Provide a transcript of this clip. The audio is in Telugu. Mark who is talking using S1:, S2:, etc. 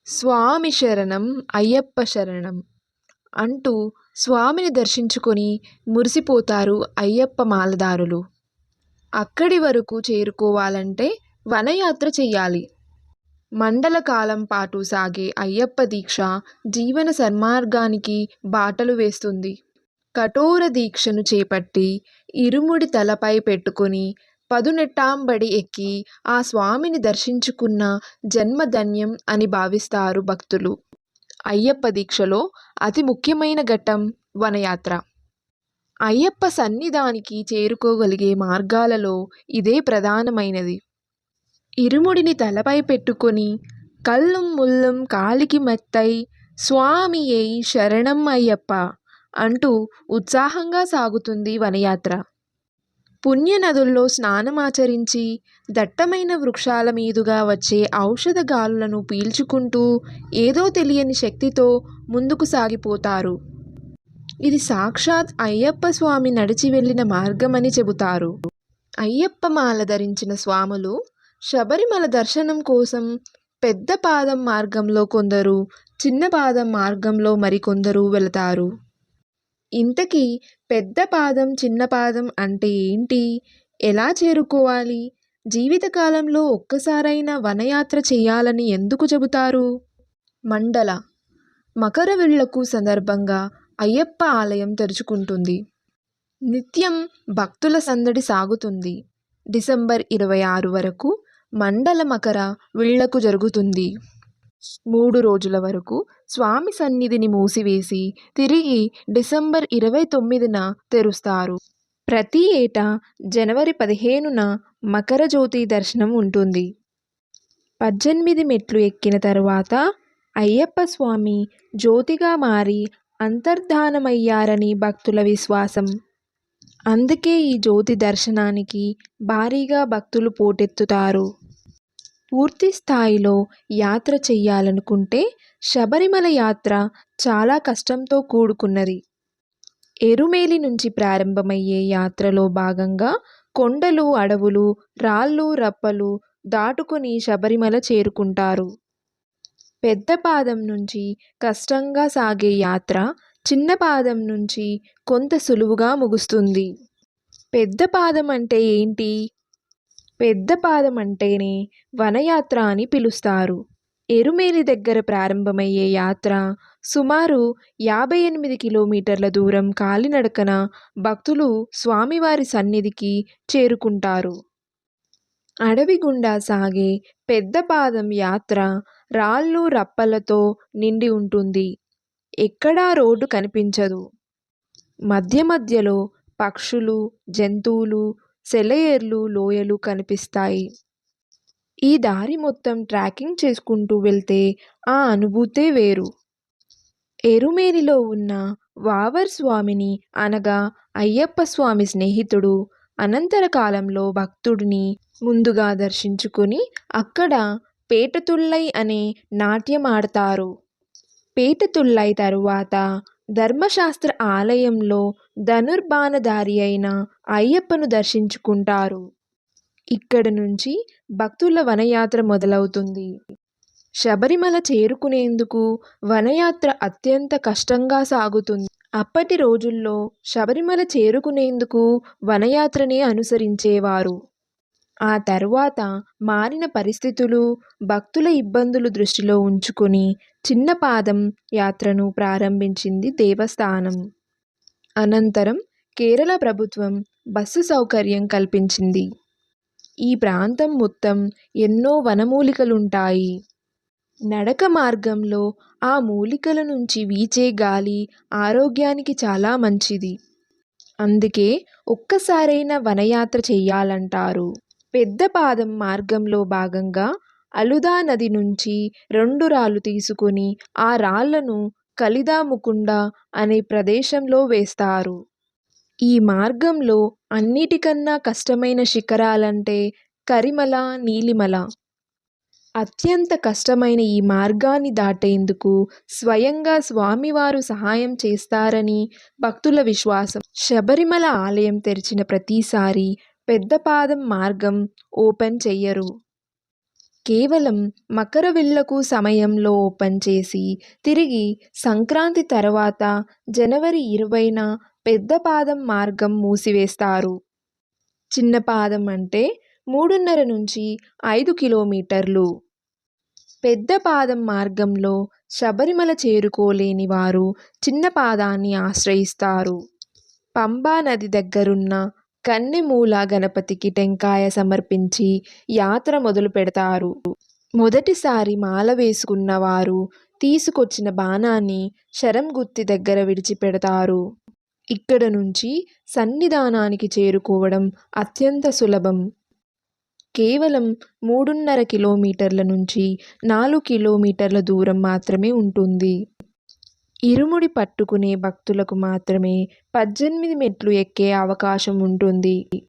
S1: స్వామి శరణం అయ్యప్ప శరణం అంటూ స్వామిని దర్శించుకొని మురిసిపోతారు అయ్యప్ప మాలదారులు. అక్కడి వరకు చేరుకోవాలంటే వనయాత్ర చెయ్యాలి. మండల కాలం పాటు సాగే అయ్యప్ప దీక్ష జీవన సన్మార్గానికి బాటలు వేస్తుంది. కఠోర దీక్షను చేపట్టి ఇరుముడి తలపై పెట్టుకొని పదునెట్టాంబడి ఎక్కి ఆ స్వామిని దర్శించుకున్న జన్మధన్యం అని భావిస్తారు భక్తులు. అయ్యప్ప దీక్షలో అతి ముఖ్యమైన ఘట్టం వనయాత్ర. అయ్యప్ప సన్నిధానికి చేరుకోగలిగే మార్గాలలో ఇదే ప్రధానమైనది. ఇరుముడిని తలపై పెట్టుకొని కల్లుం ముల్లుం కాలికి మెత్తై స్వామియే శరణం అయ్యప్ప అంటూ ఉత్సాహంగా సాగుతుంది వనయాత్ర. పుణ్యనదుల్లో స్నానమాచరించి దట్టమైన వృక్షాల మీదుగా వచ్చే ఔషధ గాలులను పీల్చుకుంటూ ఏదో తెలియని శక్తితో ముందుకు సాగిపోతారు. ఇది సాక్షాత్ అయ్యప్ప స్వామి నడిచి వెళ్ళిన మార్గమని చెబుతారు. అయ్యప్ప మాల ధరించిన స్వాములు శబరిమల దర్శనం కోసం పెద్ద పాదం మార్గంలో కొందరు, చిన్న పాదం మార్గంలో మరికొందరు వెళతారు. ఇంతకీ పెద్ద పాదం చిన్న పాదం అంటే ఏంటి? ఎలా చేరుకోవాలి? జీవితకాలంలో ఒక్కసారైనా వనయాత్ర చేయాలని ఎందుకు చెబుతారు? మండల మకర విళక్కు సందర్భంగా అయ్యప్ప ఆలయం తెరుచుకుంటుంది. నిత్యం భక్తుల సందడి సాగుతుంది. డిసెంబర్ 26 వరకు మండల మకర విళక్కు జరుగుతుంది. 3 రోజుల వరకు స్వామి సన్నిధిని మూసివేసి తిరిగి డిసెంబర్ 29న తెరుస్తారు. ప్రతి ఏటా జనవరి 15న మకర జ్యోతి దర్శనం ఉంటుంది. 18 మెట్లు ఎక్కిన తరువాత అయ్యప్ప స్వామి జ్యోతిగా మారి అంతర్ధానమయ్యారని భక్తుల విశ్వాసం. అందుకే ఈ జ్యోతి దర్శనానికి భారీగా భక్తులు పోటెత్తుతారు. పూర్తి స్థాయిలో యాత్ర చెయ్యాలనుకుంటే శబరిమల యాత్ర చాలా కష్టంతో కూడుకున్నది. ఎరుమేలి నుంచి ప్రారంభమయ్యే యాత్రలో భాగంగా కొండలు, అడవులు, రాళ్ళు, రప్పలు దాటుకుని శబరిమల చేరుకుంటారు. పెద్ద పాదం నుంచి కష్టంగా సాగే యాత్ర చిన్న పాదం నుంచి కొంత సులువుగా ముగుస్తుంది. పెద్ద పాదం అంటే ఏంటి? పెద్ద పాదం అంటేనే వనయాత్ర అని పిలుస్తారు. ఎరుమేలి దగ్గర ప్రారంభమయ్యే యాత్ర సుమారు 58 కిలోమీటర్ల దూరం కాలినడకన భక్తులు స్వామివారి సన్నిధికి చేరుకుంటారు. అడవి గుండా సాగే పెద్ద పాదం యాత్ర రాళ్ళు, రప్పలతో నిండి ఉంటుంది. ఎక్కడా రోడ్డు కనిపించదు. మధ్య మధ్యలో పక్షులు, జంతువులు, సెలయేర్లు, లోయలు కనిపిస్తాయి. ఈ దారి మొత్తం ట్రాకింగ్ చేసుకుంటూ వెళ్తే ఆ అనుభూతే వేరు. ఎరుమేలిలో ఉన్న వావర్ స్వామిని అనగా అయ్యప్ప స్వామి స్నేహితుడు అనంతర కాలంలో భక్తుడిని ముందుగా దర్శించుకుని అక్కడ పేటతుళ్ళై అనే నాట్యం ఆడతారు. పేటతుళ్ళై తరువాత ధర్మశాస్త్ర ఆలయంలో ధనుర్బాణధారి అయిన అయ్యప్పను దర్శించుకుంటారు. ఇక్కడ నుంచి భక్తుల వనయాత్ర మొదలవుతుంది. శబరిమల చేరుకునేందుకు వనయాత్ర అత్యంత కష్టంగా సాగుతుంది. అప్పటి రోజుల్లో శబరిమల చేరుకునేందుకు వనయాత్రనే అనుసరించేవారు. ఆ తరువాత మారిన పరిస్థితులు, భక్తుల ఇబ్బందులు దృష్టిలో ఉంచుకొని చిన్న పాదం యాత్రను ప్రారంభించింది దేవస్థానం. అనంతరం కేరళ ప్రభుత్వం బస్సు సౌకర్యం కల్పించింది. ఈ ప్రాంతం మొత్తం ఎన్నో వనమూలికలుంటాయి. నడక మార్గంలో ఆ మూలికల నుంచి వీచే గాలి ఆరోగ్యానికి చాలా మంచిది. అందుకే ఒక్కసారైనా వనయాత్ర చెయ్యాలంటారు. పెద్ద పాదం మార్గంలో భాగంగా అలుదా నది నుంచి 2 రాళ్ళు తీసుకొని ఆ రాళ్లను కలిదాముకుండ అనే ప్రదేశంలో వేస్తారు. ఈ మార్గంలో అన్నిటికన్నా కష్టమైన శిఖరాలంటే కరిమల, నీలిమల. అత్యంత కష్టమైన ఈ మార్గాన్ని దాటేందుకు స్వయంగా స్వామివారు సహాయం చేస్తారని భక్తుల విశ్వాసం. శబరిమల ఆలయం తెరిచిన ప్రతిసారి పెద్ద పాదం మార్గం ఓపెన్ చెయ్యరు. కేవలం మకరవిళ్లకు సమయంలో ఓపెన్ చేసి తిరిగి సంక్రాంతి తర్వాత జనవరి 20న పెద్ద పాదం మార్గం మూసివేస్తారు. చిన్న పాదం అంటే 3.5 నుంచి 5 కిలోమీటర్లు. పెద్ద పాదం మార్గంలో శబరిమల చేరుకోలేని వారు చిన్న పాదాన్ని ఆశ్రయిస్తారు. పంబా నది దగ్గరున్న కన్నెమూల గణపతికి టెంకాయ సమర్పించి యాత్ర మొదలు పెడతారు. మొదటిసారి మాల వేసుకున్న వారు తీసుకొచ్చిన బాణాన్ని శరంగుత్తి దగ్గర విడిచిపెడతారు. ఇక్కడ నుంచి సన్నిధానానికి చేరుకోవడం అత్యంత సులభం. కేవలం 3.5 కిలోమీటర్ల నుంచి 4 కిలోమీటర్ల దూరం మాత్రమే ఉంటుంది. ఇరుముడి పట్టుకునే భక్తులకు మాత్రమే 18 మెట్లు ఎక్కే అవకాశం ఉంటుంది.